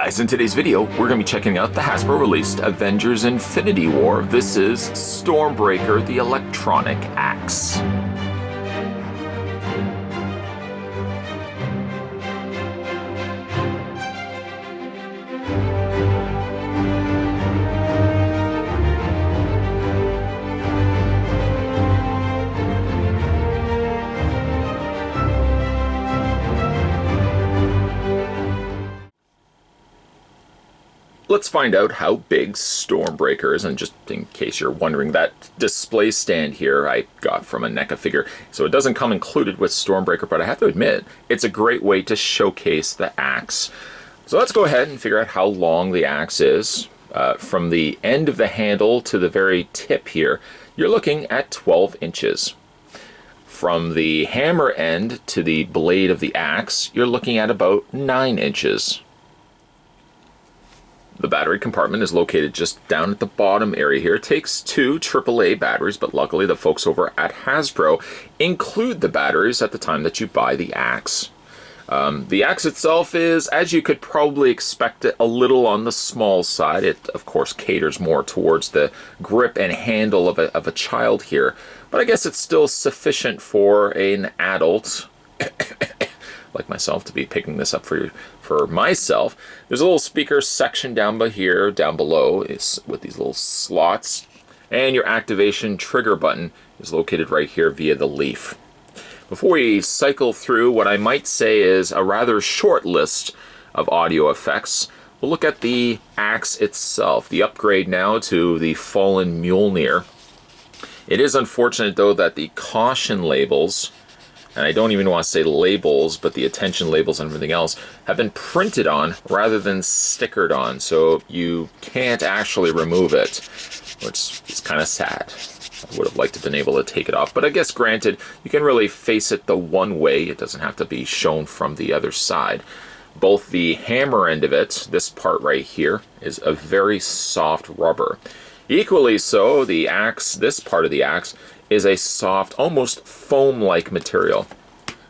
guys, in today's video, we're going to be checking out the Hasbro released Avengers Infinity War. This is Stormbreaker, the electronic axe. Let's find out how big Stormbreaker is, and just in case you're wondering, that display stand here I got from a NECA figure, so it doesn't come included with Stormbreaker, but I have to admit, it's a great way to showcase the axe. So let's go ahead and figure out how long the axe is. From the end of the handle to the very tip here, you're looking at 12 inches. From the hammer end to the blade of the axe, you're looking at about 9 inches. The battery compartment is located just down at the bottom area here. It takes 2 AAA batteries, but luckily the folks over at Hasbro include the batteries at the time that you buy the axe. The axe itself is, as you could probably expect it, a little on the small side. It, of course, caters more towards the grip and handle of a child here, but I guess it's still sufficient for an adult like myself to be picking this up for myself. There's a little speaker section down below is with these little slots, and your activation trigger button is located right here via the leaf. Before we cycle through what I might say is a rather short list of audio effects, we'll look at the axe itself, the upgrade now to the Fallen Mjolnir. It is unfortunate though that the caution labels, and I don't even want to say labels, but the attention labels and everything else, have been printed on rather than stickered on, so you can't actually remove it, which is kind of sad. I would have liked to have been able to take it off, but I guess granted, you can really face it the one way. It doesn't have to be shown from the other side. Both the hammer end of it, this part right here, is a very soft rubber. Equally so, the axe, this part of the axe, is a soft, almost foam-like material.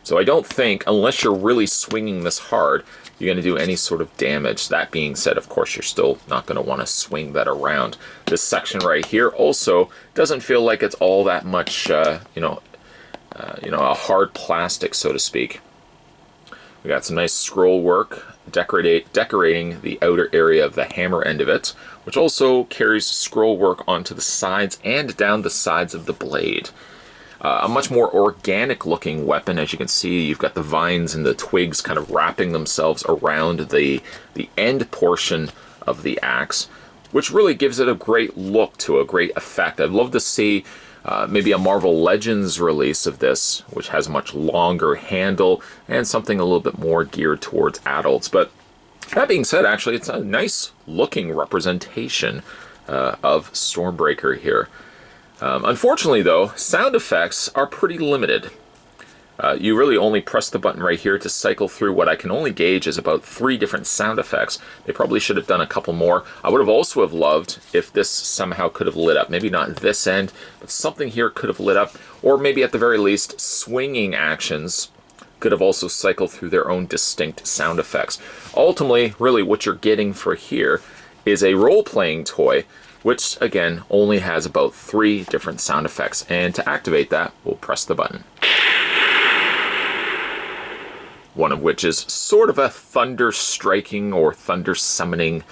So I don't think, unless you're really swinging this hard, you're going to do any sort of damage. That being said, of course, you're still not going to want to swing that around. This section right here also doesn't feel like it's all that much, a hard plastic, so to speak. We got some nice scroll work decorating the outer area of the hammer end of it, which also carries scroll work onto the sides and down the sides of the blade. A much more organic looking weapon. As you can see, you've got the vines and the twigs kind of wrapping themselves around the end portion of the axe, which really gives it a great look to a great effect. I'd love to see maybe a Marvel Legends release of this, which has a much longer handle and something a little bit more geared towards adults. But that being said, actually, it's a nice looking representation of Stormbreaker here. Unfortunately, though, sound effects are pretty limited. You really only press the button right here to cycle through what I can only gauge is about 3 different sound effects. They probably should have done a couple more. I would have also have loved if this somehow could have lit up. Maybe not this end, but something here could have lit up. Or maybe at the very least, swinging actions could have also cycled through their own distinct sound effects. Ultimately, really what you're getting for here is a role-playing toy, which again only has about 3 different sound effects. And to activate that, we'll press the button. One of which is sort of a thunder striking or thunder summoning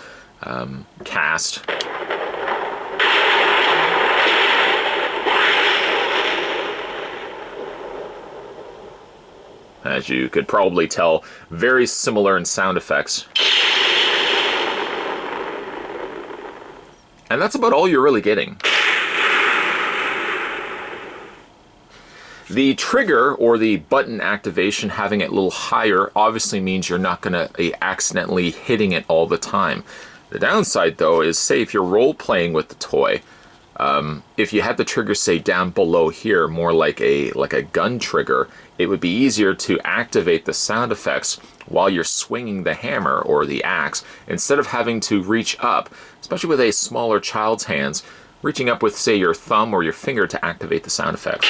cast. As you could probably tell, very similar in sound effects. And that's about all you're really getting. The trigger or the button activation, having it a little higher, obviously means you're not going to be accidentally hitting it all the time. The downside, though, is say if you're role-playing with the toy, if you had the trigger, say, down below here, more like a gun trigger, it would be easier to activate the sound effects while you're swinging the hammer or the axe, instead of having to reach up, especially with a smaller child's hands, reaching up with, say, your thumb or your finger to activate the sound effects.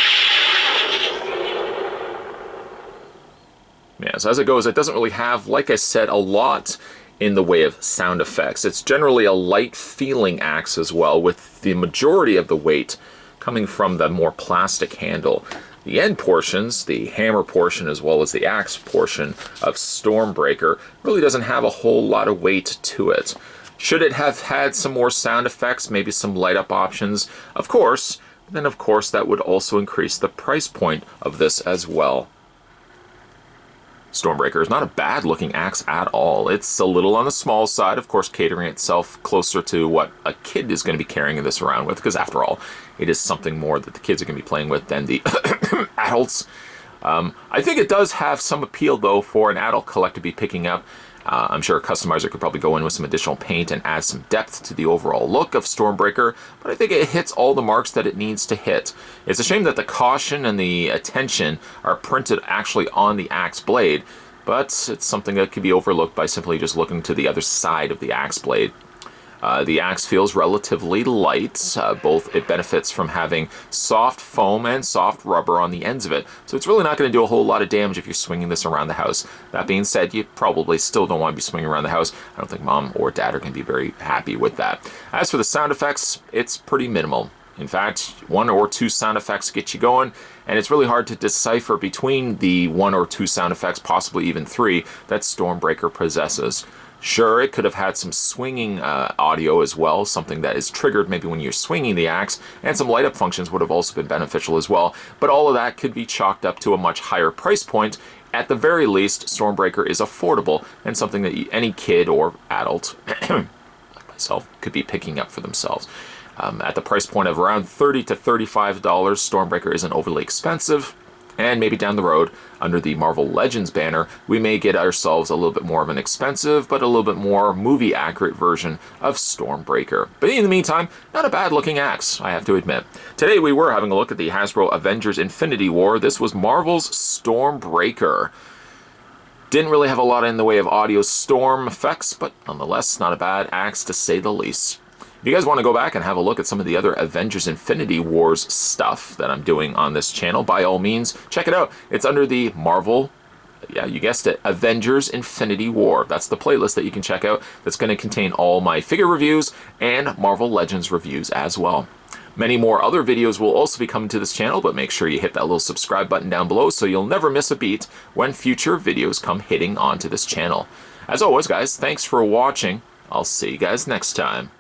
Yeah, so as it goes, it doesn't really have, like I said, a lot in the way of sound effects. It's generally a light feeling axe as well, with the majority of the weight coming from the more plastic handle. The end portions, the hammer portion as well as the axe portion of Stormbreaker, really doesn't have a whole lot of weight to it. Should it have had some more sound effects, maybe some light up options? Of course. Then of course that would also increase the price point of this as well. Stormbreaker is not a bad looking axe at all. It's a little on the small side, of course catering itself closer to what a kid is going to be carrying this around with, because after all, it is something more that the kids are going to be playing with than the adults. I think it does have some appeal though for an adult collector to be picking up. I'm sure a customizer could probably go in with some additional paint and add some depth to the overall look of Stormbreaker, but I think it hits all the marks that it needs to hit. It's a shame that the caution and the attention are printed actually on the axe blade, but it's something that could be overlooked by simply just looking to the other side of the axe blade. The axe feels relatively light. It benefits from having soft foam and soft rubber on the ends of it, so it's really not going to do a whole lot of damage if you're swinging this around the house. That being said, you probably still don't want to be swinging around the house. I don't think mom or dad are going to be very happy with that. As for the sound effects, it's pretty minimal. In fact, 1 or 2 sound effects get you going, and it's really hard to decipher between the 1 or 2 sound effects, possibly even 3, that Stormbreaker possesses. Sure, it could have had some swinging audio as well, something that is triggered maybe when you're swinging the axe, and some light up functions would have also been beneficial as well, but all of that could be chalked up to a much higher price point. At the very least, Stormbreaker is affordable and something that any kid or adult, like myself, could be picking up for themselves. At the price point of around $30 to $35, Stormbreaker isn't overly expensive. And maybe down the road, under the Marvel Legends banner, we may get ourselves a little bit more of an expensive, but a little bit more movie-accurate version of Stormbreaker. But in the meantime, not a bad-looking axe, I have to admit. Today we were having a look at the Hasbro Avengers Infinity War. This was Marvel's Stormbreaker. Didn't really have a lot in the way of audio storm effects, but nonetheless, not a bad axe to say the least. If you guys want to go back and have a look at some of the other Avengers Infinity Wars stuff that I'm doing on this channel, by all means, check it out. It's under the Marvel, yeah, you guessed it, Avengers Infinity War. That's the playlist that you can check out that's going to contain all my figure reviews and Marvel Legends reviews as well. Many more other videos will also be coming to this channel, but make sure you hit that little subscribe button down below so you'll never miss a beat when future videos come hitting onto this channel. As always, guys, thanks for watching. I'll see you guys next time.